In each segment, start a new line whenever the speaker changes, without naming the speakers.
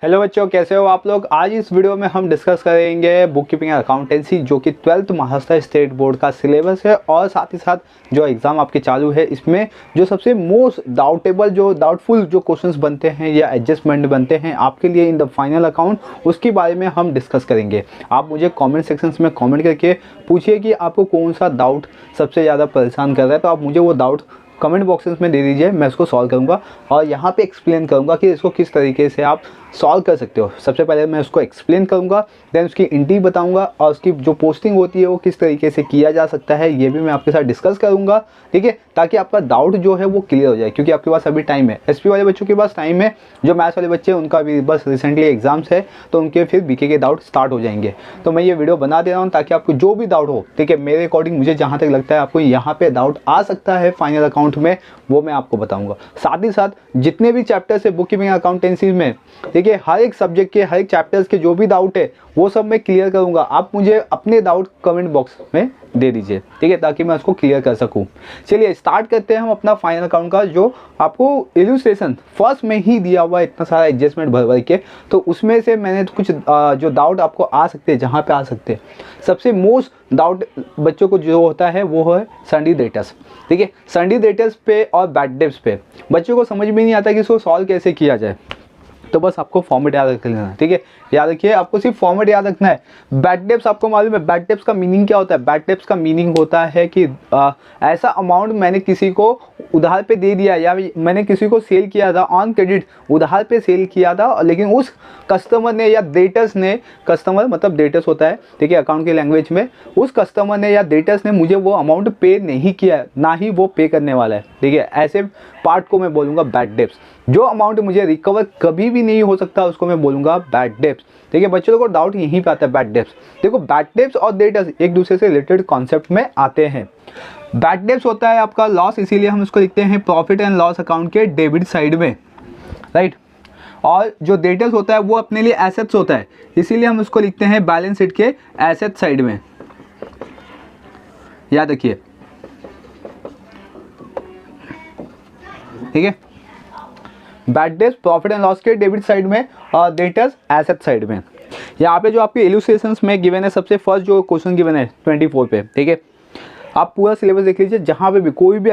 Hello बच्चों, कैसे हो आप लोग। आज इस वीडियो में हम डिस्कस करेंगे बुक कीपिंग अकाउंटेंसी जो कि 12th महाराष्ट्र स्टेट बोर्ड का सिलेबस है और साथ ही साथ जो एग्ज़ाम आपके चालू है इसमें जो सबसे मोस्ट डाउटेबल जो डाउटफुल जो क्वेश्चंस बनते हैं या एडजस्टमेंट बनते हैं आपके लिए इन द फाइनल अकाउंट, उसके बारे में हम डिस्कस करेंगे। आप मुझे कमेंट सेक्शंस में कमेंट करके पूछिए कि आपको कौन सा डाउट सबसे ज़्यादा परेशान कर रहा है, तो आप मुझे वो डाउट कमेंट बॉक्सेस में दे दीजिए, मैं इसको सॉल्व करूंगा और यहाँ पे एक्सप्लेन करूंगा कि इसको किस तरीके से आप सॉल्व कर सकते हो। सबसे पहले मैं उसको एक्सप्लेन करूंगा, देन उसकी इंटी बताऊंगा और उसकी जो पोस्टिंग होती है वो किस तरीके से किया जा सकता है ये भी मैं आपके साथ डिस्कस करूंगा, ठीक है, ताकि आपका डाउट जो है वो क्लियर हो जाए। क्योंकि आपके पास अभी टाइम है, एसपी वाले बच्चों के पास टाइम है, जो मैथ्स वाले बच्चे हैं उनका भी बस रिसेंटली एग्जाम्स है तो उनके फिर बीके के डाउट स्टार्ट हो जाएंगे। तो मैं ये वीडियो बना दे रहा हूँ ताकि आपको जो भी डाउट हो, ठीक है, मेरे अकॉर्डिंग मुझे जहाँ तक लगता है आपको यहाँ पे डाउट आ सकता है फाइनल अकाउंट में, वो मैं आपको बताऊंगा। साथ ही साथ जितने भी चैप्टर्स है बुक कीपिंग अकाउंटेंसी में, ठीक है, हर एक सब्जेक्ट के हर एक चैप्टर्स के जो भी डाउट है वो सब मैं क्लियर करूंगा। आप मुझे अपने डाउट कमेंट बॉक्स में दे दीजिए, ठीक है, ताकि मैं उसको क्लियर कर सकूं। चलिए स्टार्ट करते हैं हम अपना फाइनल अकाउंट का। जो आपको इलस्ट्रेशन फर्स्ट में ही दिया हुआ है इतना सारा एडजस्टमेंट भर भर के, तो उसमें से मैंने कुछ जो डाउट आपको आ सकते हैं, जहाँ पे आ सकते हैं सबसे मोस्ट डाउट बच्चों को जो होता है वो है संडे डेटर्स, ठीक है। संडे डेटर्स पे और बैड डेट्स पे बच्चों को समझ में नहीं आता कि इसको सॉल्व कैसे किया जाए, तो बस आपको फॉर्मेट याद रख लेना, ठीक है। याद रखिए, आपको सिर्फ फॉर्मेट याद रखना है। बैड डेप्स आपको मालूम है बैड डेप्स का मीनिंग क्या होता है? बैड डेप्स का मीनिंग होता है कि ऐसा अमाउंट मैंने किसी को उधार पे दे दिया या मैंने किसी को सेल किया था ऑन क्रेडिट, उधार पे सेल किया था, लेकिन उस कस्टमर ने या डेटर्स ने, कस्टमर मतलब डेटर्स होता है, ठीक है, अकाउंट की लैंग्वेज में, उस कस्टमर ने या डेटर्स ने मुझे वो अमाउंट पे नहीं किया, ना ही वो पे करने वाला है, ठीक है। ऐसे पार्ट को मैं बोलूँगा बैड डेप्स। जो अमाउंट मुझे रिकवर कभी भी नहीं हो सकता उसको मैं बोलूँगा बैड डेप्स, ठीक है। बच्चों को डाउट यहीं पे आता है बैड डेप्स। देखो, बैड डेप्स और डेटर्स एक दूसरे से रिलेटेड कॉन्सेप्ट में आते हैं। बैड डेप्स होता है आपका लॉस, इसीलिए हम इसको लिखते हैं प्रॉफिट एंड लॉस अकाउंट के डेबिट साइड में, राइट। और जो डेटर्स होता है वो अपने लिए एसेट्स होता है, इसीलिए हम उसको लिखते हैं बैलेंस शीट के एसेट साइड में। याद रखिए, ठीक है। Bad debts profit and loss के डेबिट साइड में और डेटर्स एसेट साइड में। यहाँ पे जो आपके इलस्ट्रेशंस में गिवन है, सबसे फर्स्ट जो क्वेश्चन गिवन है 24 पे, ठीक है। आप पूरा सिलेबस देख लीजिए, जहाँ पे भी कोई भी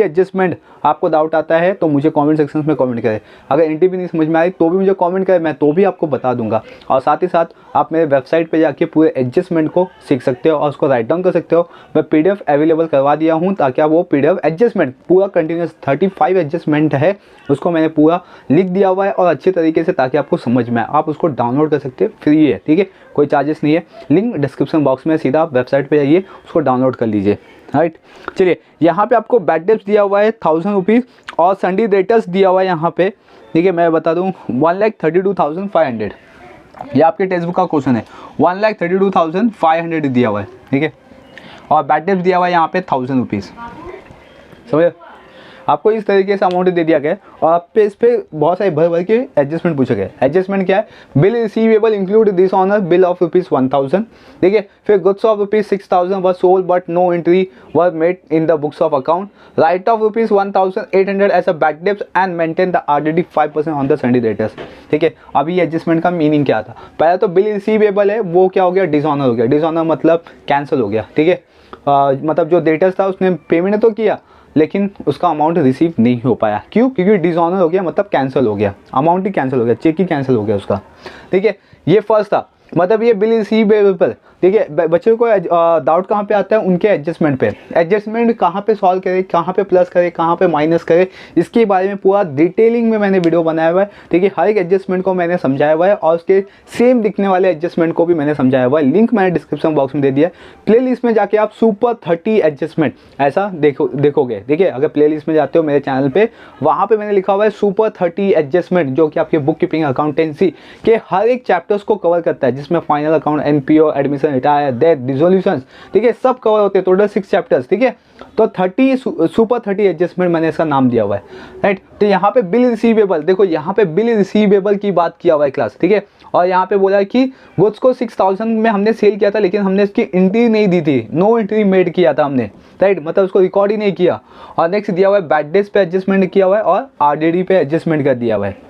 एडजस्टमेंट आपको डाउट आता है तो मुझे कमेंट सेक्शन में कमेंट करें। अगर एंट्री भी नहीं समझ में आई तो भी मुझे कमेंट करें, मैं तो भी आपको बता दूंगा। और साथ ही साथ आप मेरे वेबसाइट पे जाके पूरे एडजस्टमेंट को सीख सकते हो और उसको राइट डाउन कर सकते हो। मैं PDF अवेलेबल करवा दिया हूँ ताकि आप वो PDF एडजस्टमेंट पूरा कंटिन्यूस 35 एडजस्टमेंट है, उसको मैंने पूरा लिख दिया हुआ है और अच्छे तरीके से, ताकि आपको समझ में आए। आप उसको डाउनलोड कर सकते हैं, फ्री है, ठीक है, कोई चार्जेस नहीं है। लिंक डिस्क्रिप्शन बॉक्स में, सीधा आप वेबसाइट पे जाइए, उसको डाउनलोड कर लीजिए, राइट। चलिए, यहाँ पे आपको बैड डेप्स दिया हुआ है 1000 रुपीज़ और संडे डेटर्स दिया हुआ है यहाँ पे, ठीक है। मैं बता दूँ 1,32,500, ये आपके टेक्स्ट बुक का क्वेश्चन है। 1,32,500 दिया हुआ है, ठीक है, और बैड डेप्स दिया हुआ है यहाँ पे 1000 रुपीज़, समझे। आपको इस तरीके से अमाउंट दे दिया गया और आप पे इस पे बहुत सारे भर भर के एडजस्टमेंट पूछे गए। एडजस्टमेंट क्या है? Bill receivable include dishonour bill of ₹1,000, ठीक है। फिर goods of ₹6,000 were sold but no entry were made in the books of account, write off ₹1,800 as a bad debts and maintain the RDD 5% on the sundry debtors, ठीक है। अभी adjustment का meaning क्या था? पहले तो बिल रिसीवेबल है, वो क्या हो गया? डिसऑनर हो गया। डिसऑनर मतलब कैंसिल हो गया, ठीक है। मतलब जो डेटर्स था उसने पेमेंट तो किया लेकिन उसका अमाउंट रिसीव नहीं हो पाया। क्यों? क्योंकि डिसऑनर हो गया, मतलब कैंसिल हो गया, अमाउंट ही कैंसिल हो गया, चेक ही कैंसिल हो गया उसका, ठीक है। ये फर्स्ट था, मतलब ये बिल रिसीवेबल, ठीक है। बच्चों को डाउट कहाँ पे आता है? उनके एडजस्टमेंट पे। एडजस्टमेंट कहाँ पे सॉल्व करें, कहाँ पे प्लस करें, कहाँ पे माइनस करें, इसके बारे में पूरा डिटेलिंग में मैंने वीडियो बनाया हुआ है, ठीक है। हर एक एडजस्टमेंट को मैंने समझाया हुआ है और उसके सेम दिखने वाले एडजस्टमेंट को भी मैंने समझाया हुआ है। लिंक मैंने डिस्क्रिप्शन बॉक्स में दे दिया है। प्ले लिस्ट में जाके आप सुपर 30 एडजस्टमेंट ऐसा देखोगे, देखिए, अगर प्ले लिस्ट में जाते हो मेरे चैनल पर, वहाँ पर मैंने लिखा हुआ है सुपर 30 एडजस्टमेंट, जो कि आपके बुक कीपिंग अकाउंटेंसी के हर एक चैप्टर्स को कवर करता है, जिसमें final account, NPO, admission, retire, death, dissolutions, ठीक है, सब कवर होते हैं। टोटल 6 चैप्टर्स, ठीक है। तो 30 सुपर 30 एडजस्टमेंट मैंने इसका नाम दिया हुआ है, राइट। तो यहाँ पे बिल रिसीवेबल, देखो यहाँ पे बिल रिसीवेबल की बात किया हुआ है क्लास, ठीक है। और यहाँ पे बोला है कि गुड्स को 6,000 में हमने सेल किया था, लेकिन हमने इसकी एंट्री नहीं दी थी, नो एंट्री मेड किया था हमने, राइट, मतलब उसको रिकॉर्ड ही नहीं किया। और नेक्स्ट दिया हुआ है बैड डेट्स पे एडजस्टमेंट किया हुआ है और RDD पे एडजस्टमेंट कर दिया हुआ है।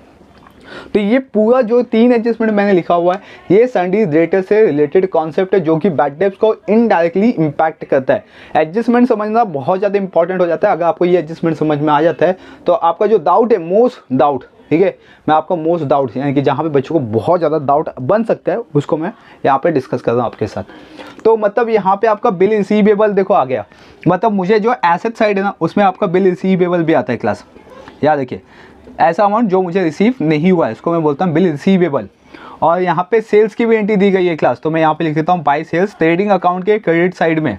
तो ये पूरा जो 3 एडजस्टमेंट मैंने लिखा हुआ है ये सन्डी डेटर से रिलेटेड कॉन्सेप्ट है जो कि बैड डेब्ट्स को इनडायरेक्टली इम्पैक्ट करता है। एडजस्टमेंट समझना बहुत ज़्यादा इंपॉर्टेंट हो जाता है। अगर आपको ये एडजस्टमेंट समझ में आ जाता है तो आपका जो डाउट है, मोस्ट डाउट, ठीक है, मैं आपका मोस्ट डाउट यानी कि जहाँ पे बच्चों को बहुत ज़्यादा डाउट बन सकता है उसको मैं यहाँ पे डिस्कस कर रहा हूँ आपके साथ। तो मतलब यहाँ पे आपका बिल रिसीवेबल देखो आ गया, मतलब मुझे जो एसेट साइड है ना उसमें आपका बिल रिसीवेबल भी आता है क्लास। याद रखिए, ऐसा अमाउंट जो मुझे रिसीव नहीं हुआ है इसको मैं बोलता हूँ बिल रिसीवेबल। और यहाँ पे सेल्स की भी एंट्री दी गई है क्लास, तो मैं यहाँ पे लिख देता हूँ बाय सेल्स ट्रेडिंग अकाउंट के क्रेडिट साइड में।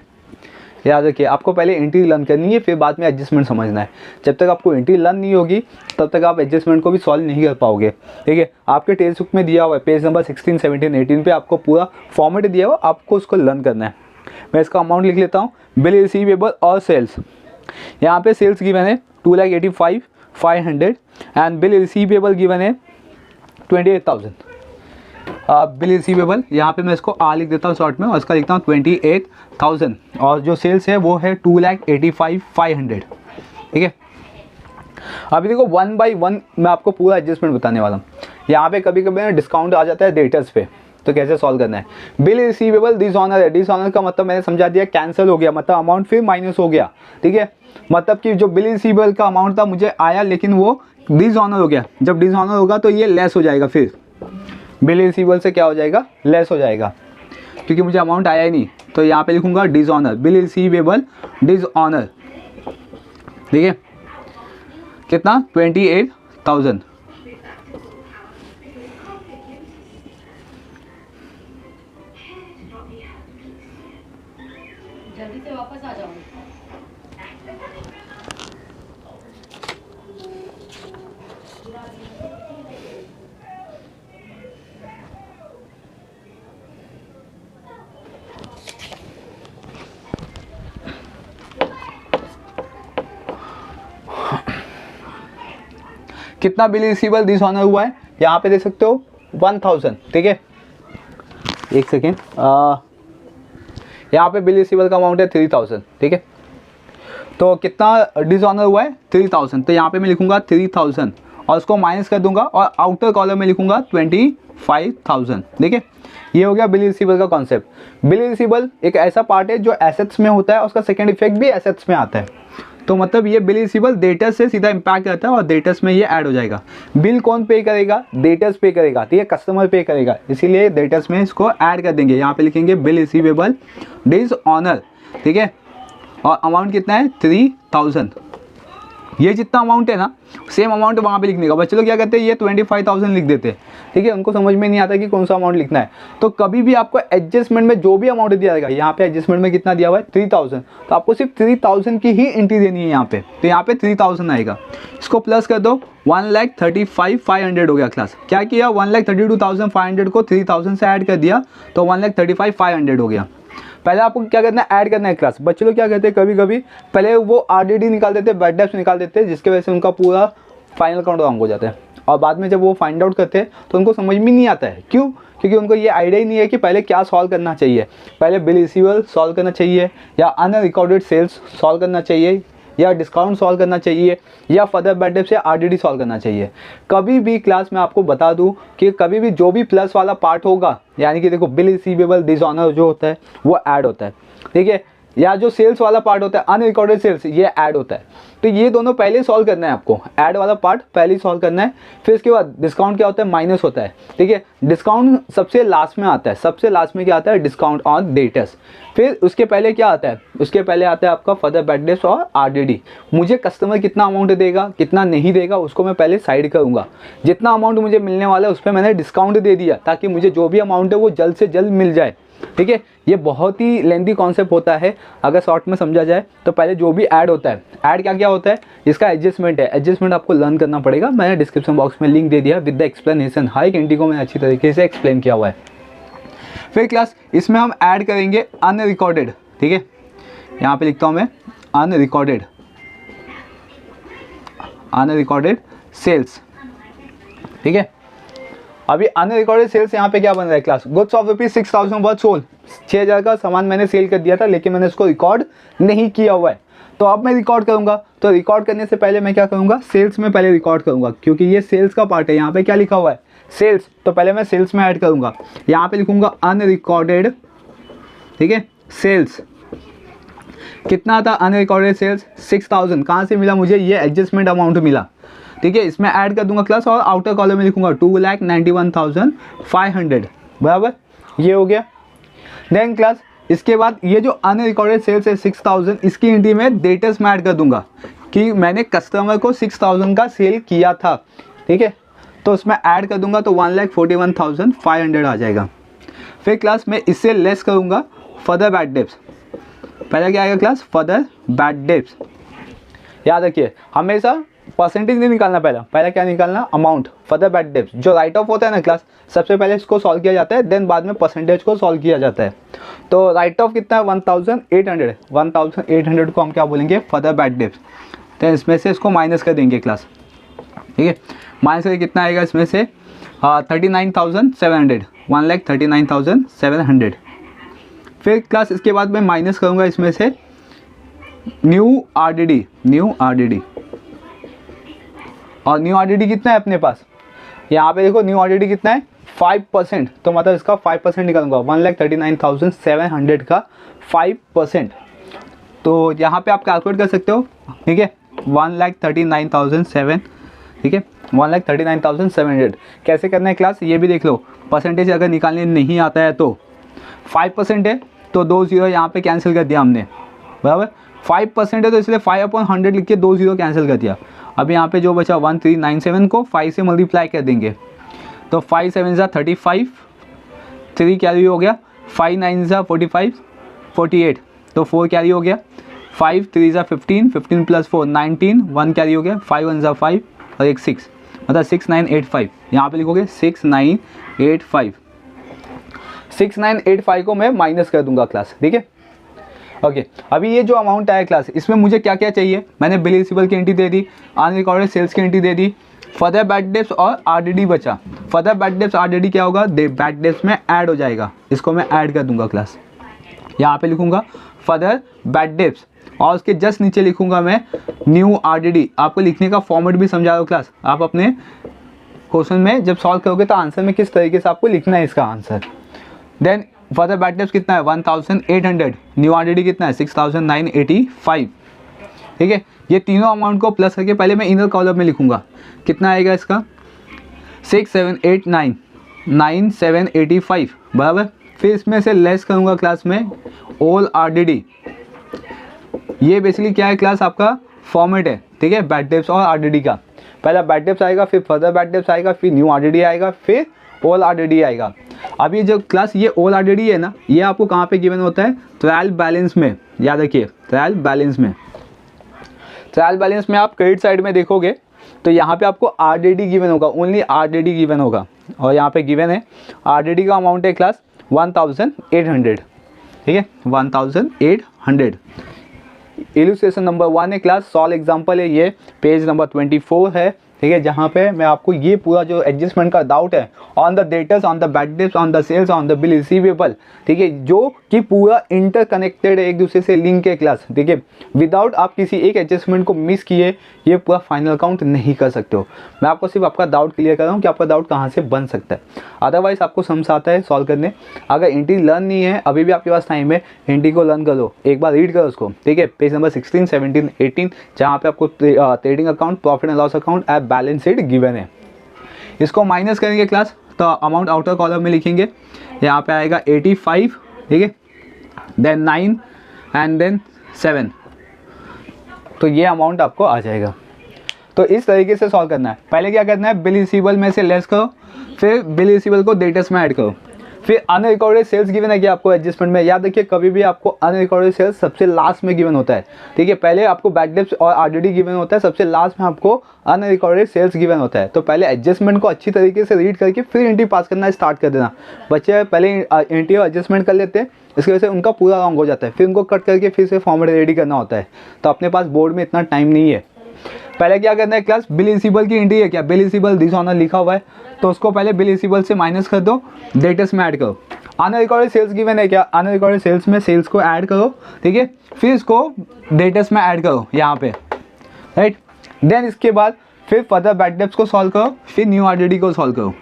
याद रखिए, आपको पहले एंट्री लर्न करनी है फिर बाद में एडजस्टमेंट समझना है। जब तक आपको एंट्री लर्न नहीं होगी तब तक आप एडजस्टमेंट को भी सॉल्व नहीं कर पाओगे। ठीक है, आपके टेक्स्ट बुक में दिया हुआ है पेज नंबर 16, 17, 18 पे आपको पूरा फॉर्मेट दिया हुआ, आपको उसको लर्न करना है। मैं इसका अमाउंट लिख लेता हूँ, बिल रिसीवेबल और सेल्स। यहाँ पे सेल्स गिवन है 2,85,500 एंड बिल रिसीवेबल गिवन है 28,000। बिल रिसीवेबल यहाँ पे मैं इसको लिख देता हूँ शॉर्ट में और इसका लिखता हूँ 28,000 और जो सेल्स है वो है 2,85,500। ठीक है, अभी देखो 1 बाई 1 मैं आपको पूरा एडजस्टमेंट बताने वाला हूँ। यहाँ पे कभी कभी डिस्काउंट आ जाता है डेटर्स पे, तो कैसे सॉल्व करना है। बिल रिसीवेबल डिसऑनर है, डिसऑनर का मतलब मैंने समझा दिया, कैंसिल हो गया, मतलब अमाउंट फिर माइनस हो गया। ठीक है, मतलब कि जो बिल रिसीवेबल का अमाउंट था मुझे आया लेकिन वो डिसऑनर हो गया। जब डिसऑनर होगा तो ये लेस हो जाएगा, फिर बिल रिसीवेबल से क्या हो जाएगा, लेस हो जाएगा, क्योंकि मुझे अमाउंट आया ही नहीं। तो यहाँ पे लिखूंगा डिसऑनर, बिल रिसीवेबल डिसऑनर। ठीक है, कितना 28,000।
जल्दी से वापस आ जाओ।
कितना बिल रिसीवेबल डिसऑनर हुआ है यहाँ पे देख सकते हो 1,000। ठीक है, एक सेकेंड, यहाँ पे बिल रिसीवेबल का अमाउंट है 3,000। ठीक है, तो कितना डिसऑनर हुआ है 3,000, तो यहाँ पे मैं लिखूंगा 3,000 और उसको माइनस कर दूंगा और आउटर कॉलम में लिखूंगा 25,000। ठीक है, ये हो गया बिल रिसीवेबल का कॉन्सेप्ट। बिल रिसीवेबल एक ऐसा पार्ट है जो एसेट्स में होता है, उसका सेकेंड इफेक्ट भी एसेट्स में आता है। तो मतलब ये बिल रिसीवेबल डेटर्स से सीधा इम्पैक्ट करता है और डेटर्स में ये ऐड हो जाएगा। बिल कौन पे करेगा, डेटर्स पे करेगा, ठीक है, कस्टमर पे करेगा, इसीलिए डेटर्स में इसको ऐड कर देंगे। यहाँ पे लिखेंगे बिल रिसीवेबल डिसऑनर। ठीक है, और अमाउंट कितना है 3,000। ये जितना अमाउंट है ना सेम अमाउंट वहाँ पे लिखने का। बच्चे लोग क्या करते हैं, ये 25,000 लिख देते हैं। ठीक है, उनको समझ में नहीं आता कि कौन सा अमाउंट लिखना है। तो कभी भी आपको एडजस्टमेंट में जो भी अमाउंट दिया जाएगा, यहाँ पे एडजस्टमेंट में कितना दिया हुआ है 3,000, तो आपको सिर्फ 3,000 की ही एंट्री देनी है यहाँ पे। तो यहाँ पे 3,000 आएगा, इसको प्लस कर दो, 1,35,500 हो गया क्लास। क्या किया, 1,32,500 को 3,000 से ऐड कर दिया तो 1,35,500 हो गया। पहले आपको क्या करना है, ऐड करना है क्लास। बच्चे लोग क्या करते हैं, कभी कभी पहले वो आरडीडी निकाल देते हैं, बैड डेब्ट्स निकाल देते हैं, जिसकी वजह से उनका पूरा फाइनल काउंट रॉन्ग हो जाता है। और बाद में जब वो फाइंड आउट करते हैं तो उनको समझ में नहीं आता है। क्यों? क्योंकि उनको ये आइडिया ही नहीं है कि पहले क्या सॉल्व करना चाहिए। पहले बिल रिसीवेबल सॉल्व करना चाहिए, या अनरिकॉर्डेड सेल्स सॉल्व करना चाहिए, या डिस्काउंट सॉल्व करना चाहिए, या फर्दर बैड डेब्ट से आरडीडी सॉल्व करना चाहिए। कभी भी क्लास में आपको बता दूं कि कभी भी जो भी प्लस वाला पार्ट होगा, यानी कि देखो बिल रिसीवेबल डिसऑनर जो होता है वो ऐड होता है। ठीक है, या जो सेल्स वाला पार्ट होता है अनरिकॉर्डेड सेल्स, ये ऐड होता है। तो ये दोनों पहले सॉल्व करना है आपको, ऐड वाला पार्ट पहले सॉल्व करना है। फिर इसके बाद डिस्काउंट क्या होता है, माइनस होता है। ठीक है, डिस्काउंट सबसे लास्ट में आता है। सबसे लास्ट में क्या आता है, डिस्काउंट ऑन डेटर्स। फिर उसके पहले क्या आता है, उसके पहले आता है आपका फर्दर बैड डेब्ट्स और आरडीडी। मुझे कस्टमर कितना अमाउंट देगा कितना नहीं देगा उसको मैं पहले साइड करूँगा। जितना अमाउंट मुझे मिलने वाला है उस पर मैंने डिस्काउंट दे दिया ताकि मुझे जो भी अमाउंट है वो जल्द से जल्द मिल जाए। ठीक है, ये बहुत ही लेंथी कॉन्सेप्ट होता है। अगर शॉर्ट में समझा जाए तो पहले जो भी ऐड होता है, ऐड क्या क्या होता है, इसका एडजस्टमेंट है। एडजस्टमेंट आपको लर्न करना पड़ेगा। मैंने डिस्क्रिप्शन बॉक्स में लिंक दे दिया विद द एक्सप्लेनेशन। हर एक एंट्री को मैंने अच्छी तरीके से एक्सप्लेन किया हुआ है। फिर क्लास इसमें हम ऐड करेंगे अनरिकॉर्डेड। ठीक है, यहाँ पे लिखता हूँ मैं अनरिकॉर्डेड सेल्स। ठीक है, अभी अनरिकॉर्डेड सेल्स यहाँ पे क्या बन रहा है class, goods of ₹6,000 worth sold. 6,000 का सामान मैंने सेल कर दिया था लेकिन मैंने उसको रिकॉर्ड नहीं किया हुआ है। तो अब मैं रिकॉर्ड करूँगा, तो रिकॉर्ड करने से पहले मैं क्या करूँगा, सेल्स में पहले रिकॉर्ड करूँगा, क्योंकि ये सेल्स का पार्ट है। यहाँ पे क्या लिखा हुआ है, सेल्स, तो पहले मैं सेल्स में ऐड करूँगा। यहाँ पे लिखूँगा अनरिकॉर्डेड, ठीक है, सेल्स। कितना था अनरिकॉर्डेड सेल्स, 6000। कहाँ से मिला मुझे, ये एडजस्टमेंट अमाउंट मिला, ठीक है। इसमें ऐड कर दूंगा क्लास, और आउटर कॉलम में लिखूंगा 2,91,500, बराबर, ये हो गया। देन क्लास इसके बाद ये जो अनरिकॉर्डेड सेल्स है 6000, इसकी एंट्री में डेटर्स में ऐड कर दूंगा कि मैंने कस्टमर को 6000 का सेल किया था, ठीक है। तो उसमें ऐड कर दूंगा तो 1,41,500 आ जाएगा। फिर क्लास में इससे लेस करूँगा फर्दर बैड डेब्ट्स। पहले क्या आएगा क्लास, फर्दर बैड डेब्ट्स। याद रखिए हमेशा परसेंटेज नहीं निकालना, पहले क्या निकालना, अमाउंट। फर्दर बैड डेब्ट्स जो राइट ऑफ होता है ना क्लास, सबसे पहले इसको सॉल्व किया जाता है, देन बाद में परसेंटेज को सॉल्व किया जाता है। तो राइट ऑफ कितना है, 1800। 1800 को हम क्या बोलेंगे, फर्दर बैड डेब्ट्स। तो इसमें से इसको माइनस कर देंगे क्लास, ठीक है। माइनस करके कितना आएगा इसमें से 39,700, 1,39,700। फिर क्लास इसके बाद मैं माइनस करूँगा इसमें से न्यू आरडीडी, और न्यू आरडीडी कितना है अपने पास, यहाँ पे देखो न्यू आरडीडी कितना है, 5%। तो मतलब इसका 5% निकालूंगा, 1,39,700 का 5%। तो यहाँ पे आप कैलकुलेट कर सकते हो, ठीक है, 1,39,700, ठीक है, 1,39,700। कैसे करना है क्लास, ये भी देख लो। परसेंटेज अगर निकालने नहीं आता है तो 5% है, तो 2 0 यहाँ पे कैंसिल कर दिया हमने, बराबर। 5% है तो इसलिए 5/100 लिख के 2 0 कैंसिल कर दिया। अब यहाँ पे जो बचा 1397 को 5 से मल्टीप्लाई कर देंगे, तो 5 7 ज़ा 35, 3 कैरी हो गया, 5 9 ज़ा 45, 48, तो 4 कैरी हो गया, 5 3 ज़ा 15, 15 + 4 19, 1 कैरी हो गया, 5 1 ज़ा 5 और एक 6, मतलब 6985। यहाँ पे लिखोगे 6985। 6985 को मैं माइनस कर दूंगा क्लास, ठीक है। ओके, अभी ये जो अमाउंट आया क्लास, इसमें मुझे क्या क्या चाहिए, मैंने बिल रिसीवेबल की एंट्री दे दी, अनरिकॉर्डेड सेल्स की एंट्री दे दी, फर्दर बैड डेब्ट्स और आरडीडी बचा। फर्दर बैड डेब्ट्स आरडीडी क्या होगा, बैड डेब्ट्स में ऐड हो जाएगा, इसको मैं ऐड कर दूंगा क्लास। यहाँ पे लिखूंगा फर्दर बैड डेब्ट्स, और उसके जस्ट नीचे लिखूंगा मैं न्यू आरडीडी। आपको लिखने का फॉर्मेट भी समझा दो क्लास, आप अपने क्वेश्चन में जब सॉल्व करोगे तो आंसर में किस तरीके से आपको लिखना है इसका answer. Then further bad debts कितना है, 1,800, न्यू आरडीडी कितना है, 6,985, ठीक है। ये तीनों अमाउंट को प्लस करके पहले मैं इनर कॉलम में लिखूंगा, कितना आएगा इसका, 6789, 9785, बराबर। फिर इसमें से लेस करूंगा क्लास में ऑल आरडीडी। ये बेसिकली क्या है क्लास, आपका फॉर्मेट है, ठीक है, बैड डेब्ट्स और आरडीडी का। पहला बैड डेब्ट्स आएगा, फिर फर्दर बैड डेब्ट्स आएगा, फिर न्यू आरडीडी आएगा, फिर ऑल आरडीडी आएगा। अभी जो क्लास ये ऑल आरडीडी है ना, ये आपको कहाँ पे गिवन होता है, ट्रायल बैलेंस में। याद रखिए ट्रायल बैलेंस में, ट्रायल बैलेंस में आप क्रेडिट साइड में देखोगे तो यहाँ पे आपको आरडीडी गिवन होगा, ओनली आरडीडी गिवन होगा, और यहाँ पे गिवन है आरडीडी का अमाउंट है क्लास 1,800, ठीक है, 1,800। इलस्ट्रेशन नंबर 1 है क्लास, सॉल्व एग्जांपल है, ये पेज नंबर 24 है, ठीक है, जहाँ पे मैं आपको ये पूरा जो एडजस्टमेंट का डाउट है on the debtors, on the bad debts, on the sales, on the bill receivable, ठीक है, जो कि पूरा इंटरकनेक्टेड है, एक दूसरे से लिंक है क्लास, ठीक है। विदाउट आप किसी एक एडजस्टमेंट को मिस किए ये पूरा फाइनल काउंट नहीं कर सकते हो। मैं आपको सिर्फ आपका डाउट क्लियर कर रहा हूँ कि आपका डाउट कहाँ से बन सकता है, अदरवाइज आपको समझ आता है सॉल्व करने। अगर एंट्री लर्न नहीं है, अभी भी आपके पास टाइम है, एंट्री को लर्न कर लो, एक बार रीड करो उसको, ठीक है, पेज नंबर 16, 17, 18, जहाँ पे आपको trading account, profit and loss account at balance sheet given है। इसको माइनस करेंगे क्लास, तो अमाउंट आउटर कॉलम में लिखेंगे, यहाँ पे आएगा 85, ठीक है, देन 9 एंड देन 7, तो ये अमाउंट आपको आ जाएगा। तो इस तरीके से सॉल्व करना है। पहले क्या करना है, बिल रिसीवेबल में से लेस करो, फिर बिल रिसीवेबल को डेटर्स में ऐड करो, फिर अनरिकॉर्डेड सेल्स गिवन है कि आपको एडजस्टमेंट में। याद रखिए कभी भी आपको अनरिकॉर्डेड सेल्स सबसे लास्ट में गिवन होता है, ठीक है, पहले आपको बैड डेब्ट्स और आरडीडी गिवन होता है, सबसे लास्ट में आपको अनरिकॉर्डेड सेल्स गिवन होता है। तो पहले एडजस्टमेंट को अच्छी तरीके से रीड करके फिर एंट्री पास करना स्टार्ट कर देना। बच्चे पहले एंट्री और एडजस्टमेंट कर लेते हैं, इसकी वजह से उनका पूरा रॉन्ग हो जाता है, फिर उनको कट करके फिर से फॉर्मेट रेडी करना होता है। तो अपने पास बोर्ड में इतना टाइम नहीं है, पहले क्या करना है क्लास, बिल रिसीवेबल की एंट्री है क्या, बिल रिसीवेबल दिस ऑनर लिखा हुआ है तो उसको पहले बिल रिसीवेबल से माइनस कर दो, डेटर्स में ऐड करो। अनरिकॉर्डेड सेल्स गिवन है क्या, अनरिकॉर्डेड सेल्स में सेल्स को ऐड करो, ठीक है, फिर इसको डेटर्स में ऐड करो यहाँ पे, राइट। देन इसके बाद फिर फर्दर बैड डेब्ट्स को सॉल्व करो, फिर न्यू आरडीडी को सॉल्व करो,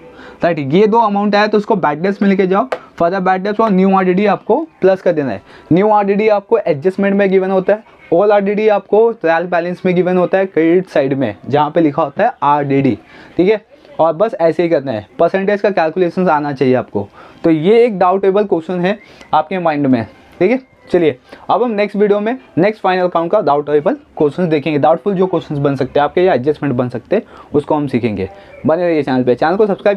राइट। ये दो अमाउंट आया तो उसको बैड डेब्ट्स में लेके जाओ, फर्दर बैड डेब्ट्स और न्यू आरडीडी आपको प्लस कर देना है। न्यू आरडीडी आपको एडजस्टमेंट में गिवन होता है, ऑल आरडीडी आपको ट्रायल बैलेंस में गिवन होता है क्रेडिट साइड में जहाँ पे लिखा होता है आरडीडी, ठीक है। और बस ऐसे ही करना है, परसेंटेज का कैलकुलेशन आना चाहिए आपको। तो ये एक डाउटेबल क्वेश्चन है आपके माइंड में, ठीक है। चलिए अब हम नेक्स्ट वीडियो में नेक्स्ट फाइनल काउंट का डाउटेबल क्वेश्चन देखेंगे, डाउटफुल जो क्वेश्चन बन सकते हैं आपके या एडजस्टमेंट बन सकते हैं उसको हम सीखेंगे। बने रहिए चैनल पे, चैनल को सब्सक्राइब